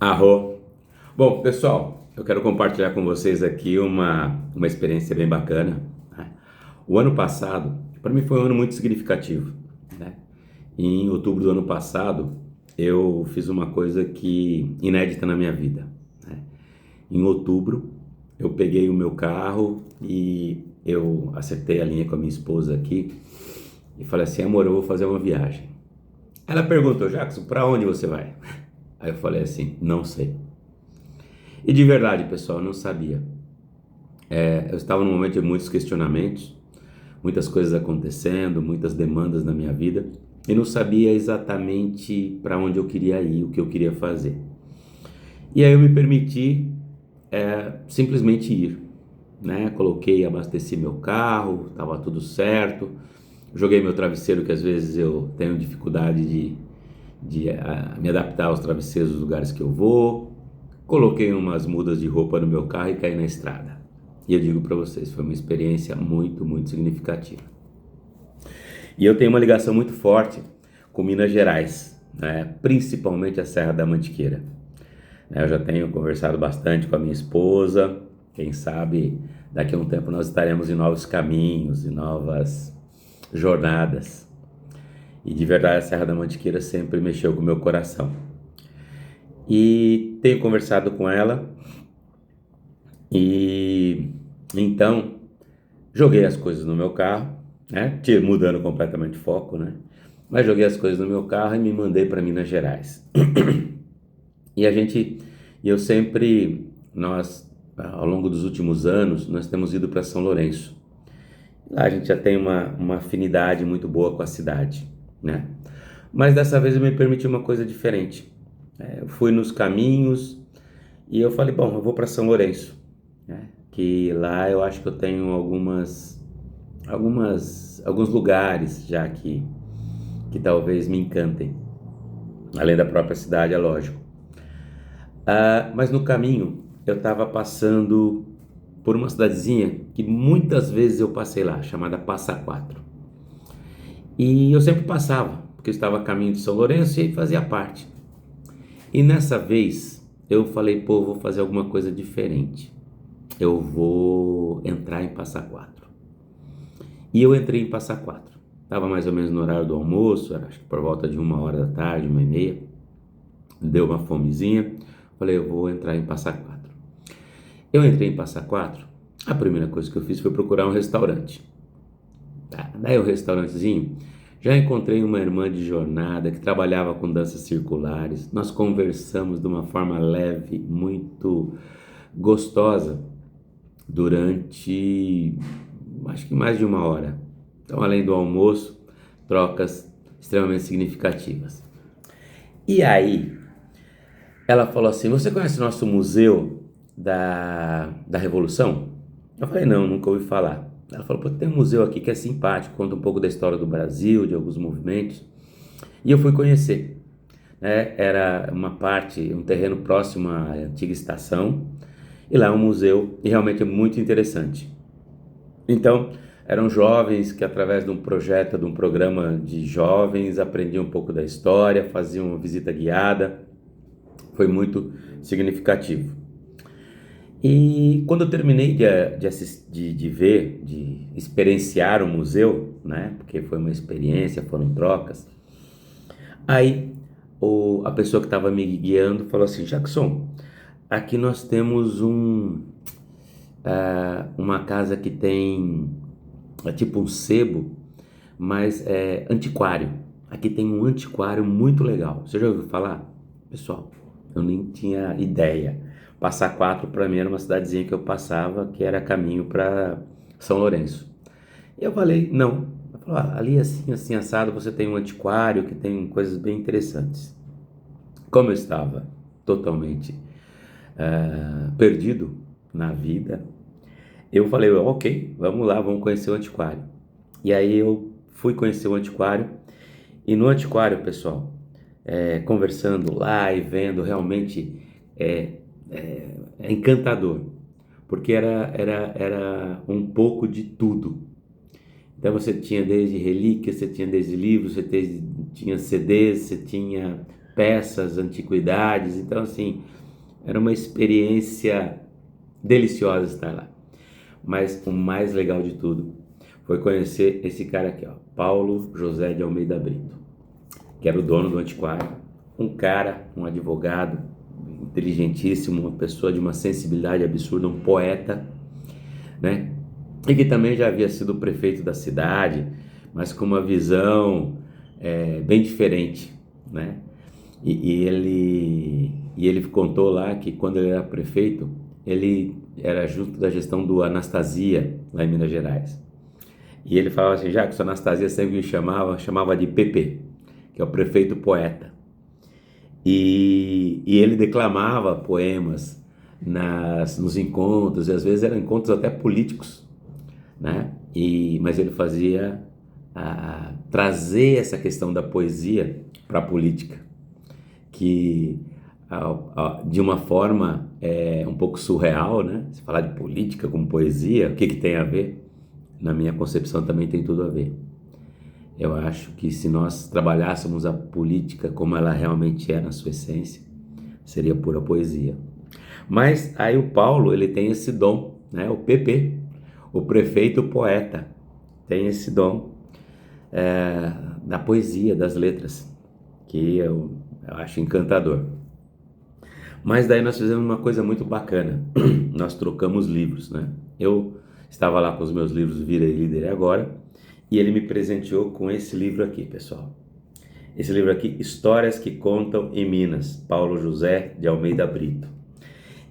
Arro. Bom, pessoal, eu quero compartilhar com vocês aqui uma experiência bem bacana, né? O ano passado, para mim foi um ano muito significativo, né? Em outubro do ano passado, eu fiz uma coisa que inédita na minha vida, né? Em outubro, eu peguei o meu carro e eu acertei a linha com a minha esposa aqui e falei assim, amor, eu vou fazer uma viagem. Ela perguntou, Jackson, para onde você vai? Aí eu falei assim, não sei. E de verdade, pessoal, eu não sabia. Eu estava num momento de muitos questionamentos, muitas coisas acontecendo, muitas demandas na minha vida, e não sabia exatamente para onde eu queria ir, o que eu queria fazer. E aí eu me permiti simplesmente ir, né? Coloquei, abasteci meu carro, estava tudo certo, joguei meu travesseiro, que às vezes eu tenho dificuldade de me adaptar aos travesseiros dos lugares que eu vou. Coloquei umas mudas de roupa no meu carro e caí na estrada. E eu digo para vocês, foi uma experiência muito, muito significativa. E eu tenho uma ligação muito forte com Minas Gerais, né? Principalmente a Serra da Mantiqueira. Eu já tenho conversado bastante com a minha esposa. Quem sabe daqui a um tempo nós estaremos em novos caminhos, em novas jornadas. E de verdade a Serra da Mantiqueira sempre mexeu com o meu coração. E tenho conversado com ela e então joguei as coisas no meu carro, né? Mudando completamente o foco, né? Mas joguei as coisas no meu carro e me mandei para Minas Gerais. E a gente, eu sempre, nós, ao longo dos últimos anos, nós temos ido para São Lourenço. Lá a gente já tem uma afinidade muito boa com a cidade, né? Mas dessa vez eu me permiti uma coisa diferente. Eu fui nos caminhos e eu falei, bom, eu vou para São Lourenço, né? Que lá eu acho que eu tenho alguns lugares já que talvez me encantem, além da própria cidade, é lógico. Mas no caminho eu estava passando por uma cidadezinha que muitas vezes eu passei lá, chamada Passa Quatro. E eu sempre passava, porque eu estava a caminho de São Lourenço e fazia parte. E nessa vez eu falei, pô, eu vou fazer alguma coisa diferente. Eu vou entrar em Passa Quatro. E eu entrei em Passa Quatro. Estava mais ou menos no horário do almoço, era acho que por volta de 1 hora da tarde, 1h30. Deu uma fomezinha. Falei, eu vou entrar em Passa Quatro. Eu entrei em Passa Quatro. A primeira coisa que eu fiz foi procurar um restaurante. Daí o restaurantezinho, já encontrei uma irmã de jornada que trabalhava com danças circulares. Nós conversamos de uma forma leve, muito gostosa, durante acho que mais de 1 hora. Então, além do almoço, trocas extremamente significativas. E aí, ela falou assim, você conhece o nosso museu da Revolução? Eu falei, não, nunca ouvi falar. Ela falou, pô, tem um museu aqui que é simpático, conta um pouco da história do Brasil, de alguns movimentos. E eu fui conhecer, né? Era um terreno próximo à antiga estação, e lá é um museu, e realmente é muito interessante. Então, eram jovens que através de um projeto, de um programa de jovens, aprendiam um pouco da história, faziam uma visita guiada, foi muito significativo. E quando eu terminei de ver, de experienciar o museu, né, porque foi uma experiência, foram trocas, aí a pessoa que estava me guiando falou assim, Jackson, aqui nós temos uma casa que tem, é tipo um sebo, mas é antiquário. Aqui tem um antiquário muito legal. Você já ouviu falar? Pessoal, eu nem tinha ideia. Passa Quatro para mim era uma cidadezinha que eu passava, que era caminho para São Lourenço. E eu falei, não. Ela falou, ali assim, assim, assado, você tem um antiquário que tem coisas bem interessantes. Como eu estava totalmente perdido na vida, eu falei, ok, vamos lá, vamos conhecer o antiquário. E aí eu fui conhecer o antiquário, e no antiquário, pessoal, conversando lá e vendo, realmente é encantador, porque era um pouco de tudo. Então você tinha desde relíquias, você tinha desde livros, tinha CDs, você tinha peças, antiguidades. Então, assim, era uma experiência deliciosa estar lá. Mas o mais legal de tudo foi conhecer esse cara aqui, ó, Paulo José de Almeida Brito, que era o dono do antiquário, um advogado inteligentíssimo, uma pessoa de uma sensibilidade absurda, um poeta, né? E que também já havia sido prefeito da cidade, mas com uma visão bem diferente, né? E ele contou lá que quando ele era prefeito, ele era junto da gestão do Anastasia, lá em Minas Gerais. E ele falava assim, já que o Anastasia sempre me chamava de PP, que é o prefeito poeta. E ele declamava poemas nos encontros, e às vezes eram encontros até políticos, né? Mas ele fazia trazer essa questão da poesia para a política, que de uma forma um pouco surreal, né? Se falar de política com poesia, o que tem a ver? Na minha concepção também tem tudo a ver. Eu acho que se nós trabalhássemos a política como ela realmente é na sua essência, seria pura poesia. Mas aí o Paulo, ele tem esse dom, né? O PP, o prefeito poeta, tem esse dom da poesia, das letras, que eu acho encantador. Mas daí nós fizemos uma coisa muito bacana, nós trocamos livros, né? Eu estava lá com os meus livros Vira Líder Agora, e ele me presenteou com esse livro aqui, pessoal. Esse livro aqui, Histórias que Contam em Minas, Paulo José de Almeida Brito.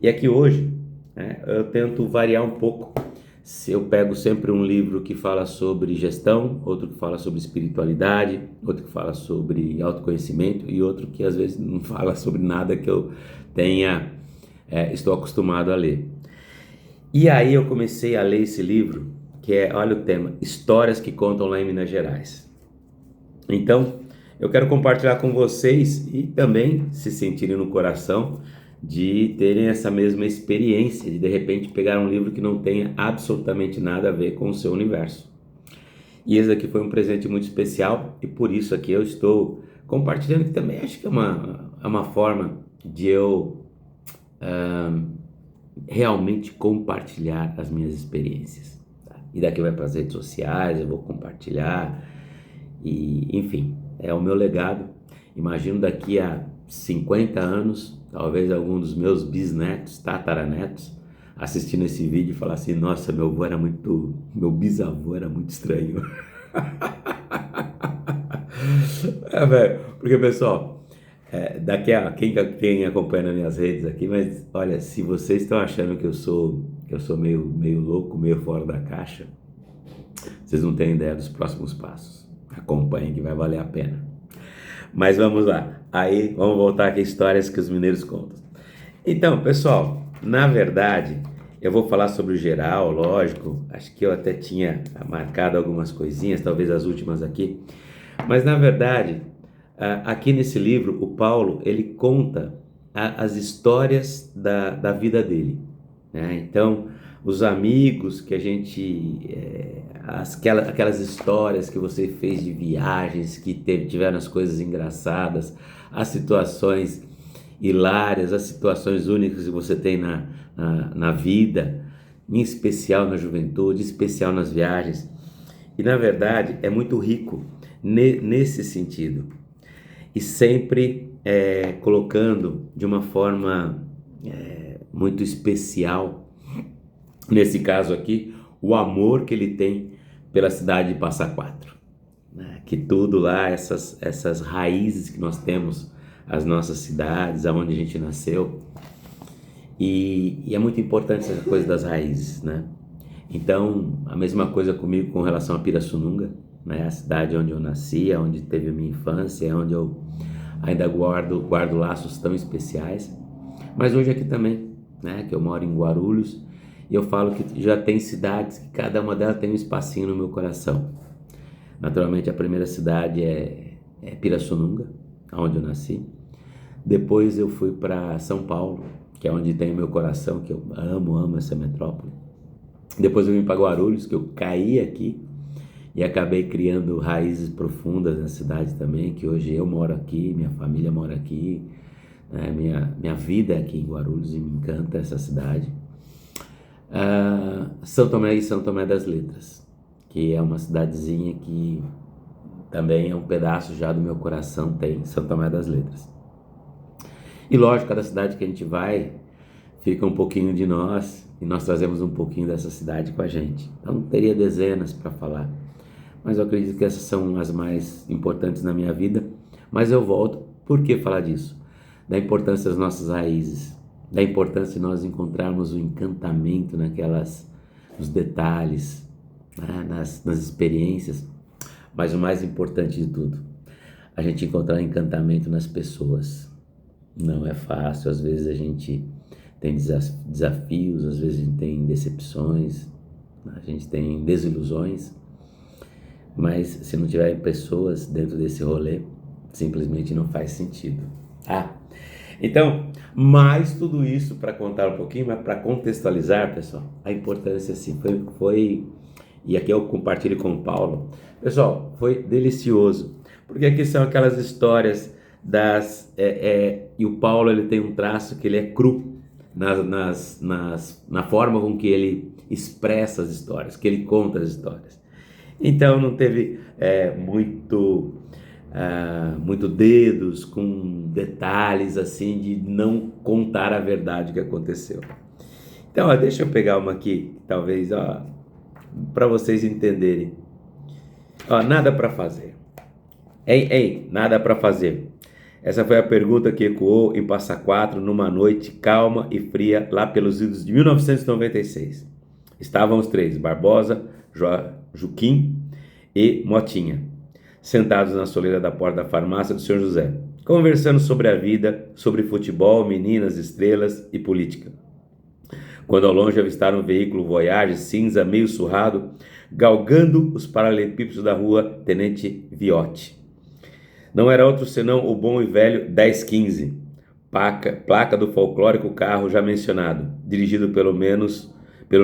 E aqui hoje, né, eu tento variar um pouco. Eu pego sempre um livro que fala sobre gestão, outro que fala sobre espiritualidade, outro que fala sobre autoconhecimento e outro que às vezes não fala sobre nada que eu estou acostumado a ler. E aí eu comecei a ler esse livro, que olha o tema, Histórias que Contam lá em Minas Gerais. Então, eu quero compartilhar com vocês e também se sentirem no coração de terem essa mesma experiência, de repente pegar um livro que não tenha absolutamente nada a ver com o seu universo. E esse aqui foi um presente muito especial e por isso aqui eu estou compartilhando, que também acho que é uma forma de eu realmente compartilhar as minhas experiências. Tá? E daqui vai para as redes sociais, eu vou compartilhar e enfim, é o meu legado. Imagino daqui a 50 anos, talvez algum dos meus bisnetos, tataranetos, assistindo esse vídeo e falar assim, nossa, meu bisavô era muito estranho. Velho, porque pessoal, daqui a quem acompanha nas minhas redes aqui, mas olha, se vocês estão achando que eu sou meio louco, meio fora da caixa, vocês não têm ideia dos próximos passos. Acompanhem que vai valer a pena. Mas vamos lá, aí vamos voltar aqui a histórias que os mineiros contam. Então, pessoal, na verdade, eu vou falar sobre o geral, lógico, acho que eu até tinha marcado algumas coisinhas, talvez as últimas aqui, mas na verdade, aqui nesse livro, o Paulo, ele conta as histórias da vida dele, né? Então, os amigos que a gente... aquelas histórias que você fez de viagens, que tiveram as coisas engraçadas, as situações hilárias, as situações únicas que você tem na vida, em especial na juventude, em especial nas viagens. E na verdade é muito rico nesse sentido. E sempre colocando de uma forma muito especial, nesse caso aqui, o amor que ele tem pela cidade de Passa Quatro, né? Que tudo lá, essas raízes que nós temos, as nossas cidades, aonde a gente nasceu, e é muito importante essa coisa das raízes, né? Então, a mesma coisa comigo com relação a Pirassununga, né? A cidade onde eu nasci, onde teve a minha infância, onde eu ainda guardo laços tão especiais, mas hoje aqui também, né? Que eu moro em Guarulhos, e eu falo que já tem cidades que cada uma delas tem um espacinho no meu coração. Naturalmente a primeira cidade é Pirassununga, onde eu nasci. Depois eu fui para São Paulo, que é onde tem o meu coração, que eu amo essa metrópole. Depois eu vim para Guarulhos, que eu caí aqui, e acabei criando raízes profundas na cidade também, que hoje eu moro aqui, minha família mora aqui, né? Minha vida é aqui em Guarulhos e me encanta essa cidade. São Tomé e São Tomé das Letras, que é uma cidadezinha que também é um pedaço já do meu coração, tem São Tomé das Letras. E lógico, cada cidade que a gente vai, fica um pouquinho de nós, e nós trazemos um pouquinho dessa cidade com a gente. Então teria dezenas para falar, mas eu acredito que essas são as mais importantes na minha vida. Mas eu volto, por que falar disso? Da importância das nossas raízes, da importância de nós encontrarmos o encantamento nos detalhes, né? nas experiências, mas o mais importante de tudo, a gente encontrar encantamento nas pessoas. Não é fácil, às vezes a gente tem desafios, às vezes a gente tem decepções, a gente tem desilusões, mas se não tiver pessoas dentro desse rolê, simplesmente não faz sentido. Então, mais tudo isso para contar um pouquinho, mas para contextualizar, pessoal, a importância assim foi, e aqui eu compartilho com o Paulo, pessoal, foi delicioso, porque aqui são aquelas histórias e o Paulo, ele tem um traço que ele é cru na forma com que ele expressa as histórias, que ele conta as histórias. Então não teve muito dedos com detalhes assim de não contar a verdade que aconteceu. Então deixa eu pegar uma aqui, talvez para vocês entenderem. Nada para fazer. Ei, nada para fazer. Essa foi a pergunta que ecoou em Passa Quatro numa noite calma e fria lá pelos idos de 1996. Estavam os três, Barbosa, Juquim e Motinha, sentados na soleira da porta da farmácia do Sr. José, conversando sobre a vida, sobre futebol, meninas, estrelas e política. Quando ao longe avistaram um veículo Voyage cinza meio surrado, galgando os paralelepípedos da rua Tenente Viotti. Não era outro senão o bom e velho 1015, placa do folclórico carro já mencionado, dirigido pelo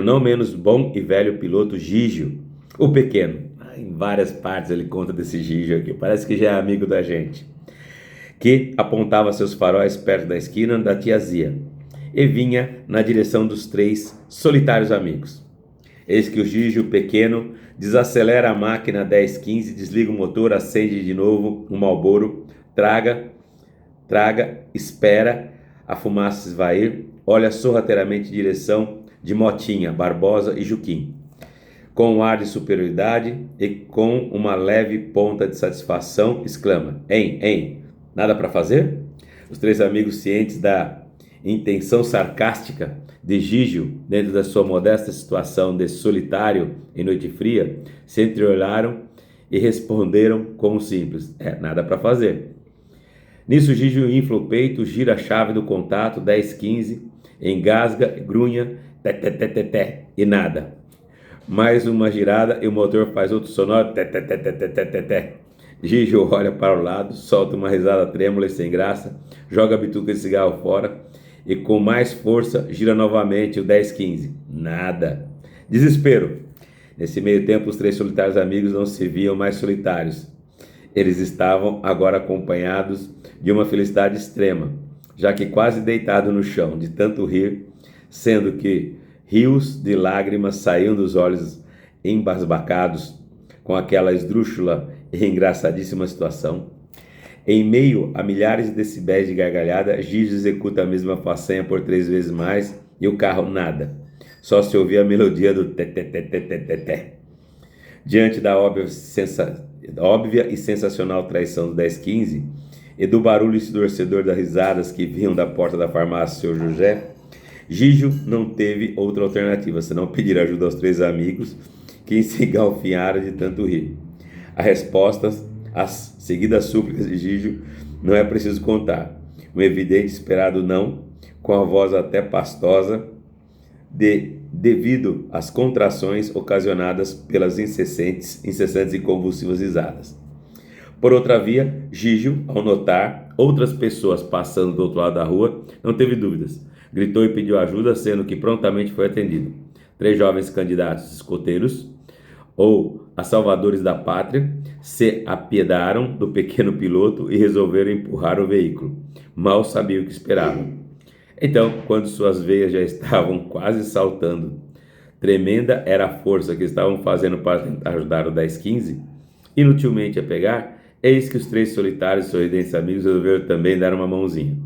não menos bom e velho piloto Gígio, o pequeno. Em várias partes ele conta desse Gígio aqui, parece que já é amigo da gente, que apontava seus faróis perto da esquina da tiazia e vinha na direção dos três solitários amigos. Eis que o Gígio pequeno desacelera a máquina 1015, desliga o motor, acende de novo um Marlboro, traga, espera a fumaça esvair, olha sorrateiramente em direção de Motinha, Barbosa e Juquim. Com um ar de superioridade e com uma leve ponta de satisfação, exclama: Hein, nada para fazer? Os três amigos, cientes da intenção sarcástica de Gígio dentro da sua modesta situação de solitário em noite fria, se entreolharam e responderam como simples: nada para fazer. Nisso Gígio infla o peito, gira a chave do contato 1015, engasga, grunha, té, e nada. Mais uma girada e o motor faz outro sonoro, té. Gígio olha para o lado, solta uma risada trêmula e sem graça, joga a bituca de cigarro fora e com mais força gira novamente o 1015. Nada. Desespero. Nesse meio tempo, os três solitários amigos não se viam mais solitários. Eles estavam agora acompanhados de uma felicidade extrema, já que quase deitado no chão, de tanto rir, sendo que rios de lágrimas saíam dos olhos embasbacados com aquela esdrúxula e engraçadíssima situação. Em meio a milhares de decibéis de gargalhada, Gígio executa a mesma façanha por 3 vezes mais e o carro nada. Só se ouvia a melodia do té. Diante da óbvia e sensacional traição do 1015 e do barulho ensurdecedor das risadas que vinham da porta da farmácia do Sr. José, Gígio não teve outra alternativa senão pedir ajuda aos três amigos que se engalfinharam de tanto rir. A resposta às seguidas súplicas de Gígio não é preciso contar. Um evidente esperado não, com a voz até pastosa, devido às contrações ocasionadas pelas incessantes e convulsivas risadas. Por outra via, Gígio, ao notar outras pessoas passando do outro lado da rua, não teve dúvidas. Gritou e pediu ajuda, sendo que prontamente foi atendido. 3 jovens candidatos escoteiros, ou as salvadores da pátria se apiedaram do pequeno piloto e resolveram empurrar o veículo. Mal sabiam o que esperavam. Então, quando suas veias já estavam quase saltando, tremenda era a força que estavam fazendo para tentar ajudar o 1015, inutilmente a pegar, eis que os três solitários e sorridentes amigos resolveram também dar uma mãozinha.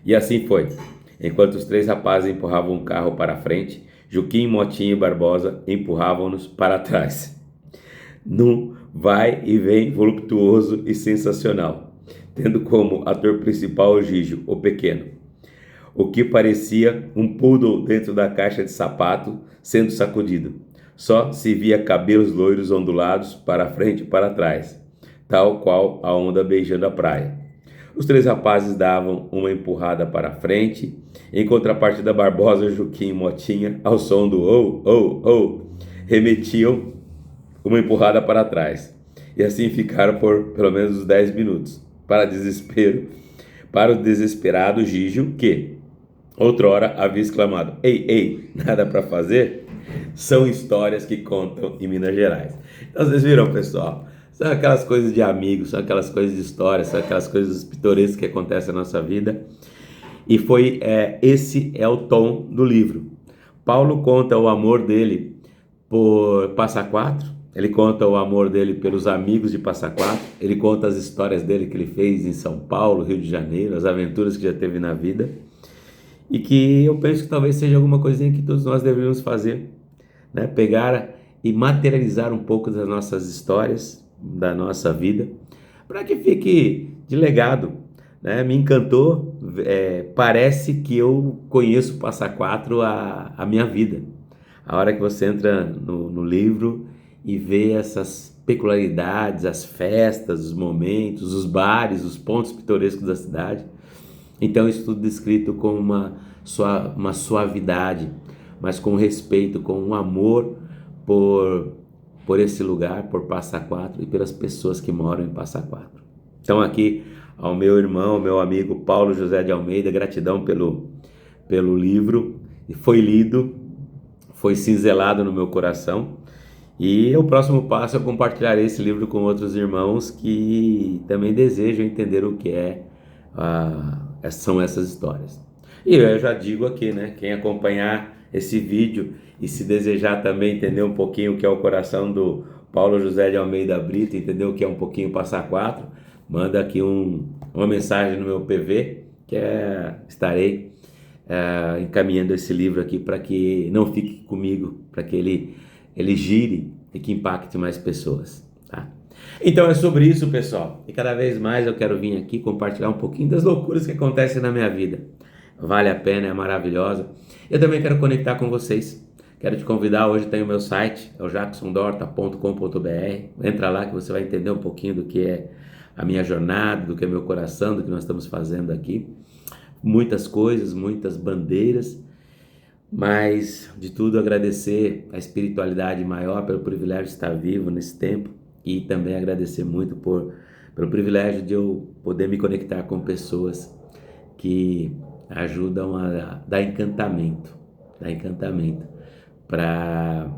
E assim foi. Enquanto os três rapazes empurravam o carro para a frente, Juquim, Motinha e Barbosa empurravam-nos para trás. Num vai e vem voluptuoso e sensacional, tendo como ator principal o Gijo, o pequeno, o que parecia um poodle dentro da caixa de sapato sendo sacudido. Só se via cabelos loiros ondulados para frente e para trás, tal qual a onda beijando a praia. Os três rapazes davam uma empurrada para frente, em contrapartida Barbosa, Juquim e Motinha, ao som do oh, oh, oh, remetiam uma empurrada para trás. E assim ficaram por pelo menos 10 minutos, para o desesperado Gijo, que outrora havia exclamado: ei, ei, nada para fazer? São histórias que contam em Minas Gerais. Então vocês viram, pessoal? São aquelas coisas de amigos, são aquelas coisas de história, são aquelas coisas pitorescas que acontecem na nossa vida. E esse é o tom do livro. Paulo conta o amor dele por Passa Quatro, ele conta o amor dele pelos amigos de Passa Quatro, ele conta as histórias dele que ele fez em São Paulo, Rio de Janeiro, as aventuras que já teve na vida. E que eu penso que talvez seja alguma coisinha que todos nós deveríamos fazer, né? Pegar e materializar um pouco das nossas histórias, da nossa vida, para que fique de legado, né? Me encantou, parece que eu conheço Passa Quatro a minha vida. A hora que você entra no livro e vê essas peculiaridades, as festas, os momentos, os bares, os pontos pitorescos da cidade. Então isso tudo descrito com uma suavidade, mas com respeito, com um amor por esse lugar, por Passa Quatro e pelas pessoas que moram em Passa Quatro. Então aqui ao meu irmão, meu amigo Paulo José de Almeida, gratidão pelo livro, foi lido, foi cinzelado no meu coração, e o próximo passo é compartilhar esse livro com outros irmãos que também desejam entender o que são essas histórias. E eu já digo aqui, né? Quem acompanhar esse vídeo e se desejar também entender um pouquinho o que é o coração do Paulo José de Almeida Brito, entender o que é um pouquinho Passa Quatro, manda aqui uma mensagem no meu PV, que estarei encaminhando esse livro aqui para que não fique comigo, para que ele gire e que impacte mais pessoas, tá? Então é sobre isso, pessoal, e cada vez mais eu quero vir aqui compartilhar um pouquinho das loucuras que acontecem na minha vida. Vale a pena, é maravilhosa. Eu também quero conectar com vocês, quero te convidar. Hoje tem o meu site, é o jacksondorta.com.br. Entra lá que você vai entender um pouquinho do que é a minha jornada, do que é meu coração, do que nós estamos fazendo aqui. Muitas coisas, muitas bandeiras, mas de tudo agradecer a espiritualidade maior pelo privilégio de estar vivo nesse tempo, e também agradecer muito pelo privilégio de eu poder me conectar com pessoas que ajudam a dar encantamento para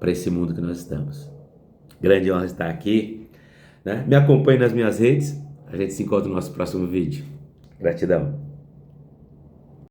esse mundo que nós estamos. Grande honra estar aqui, né? Me acompanhe nas minhas redes, a gente se encontra no nosso próximo vídeo. Gratidão.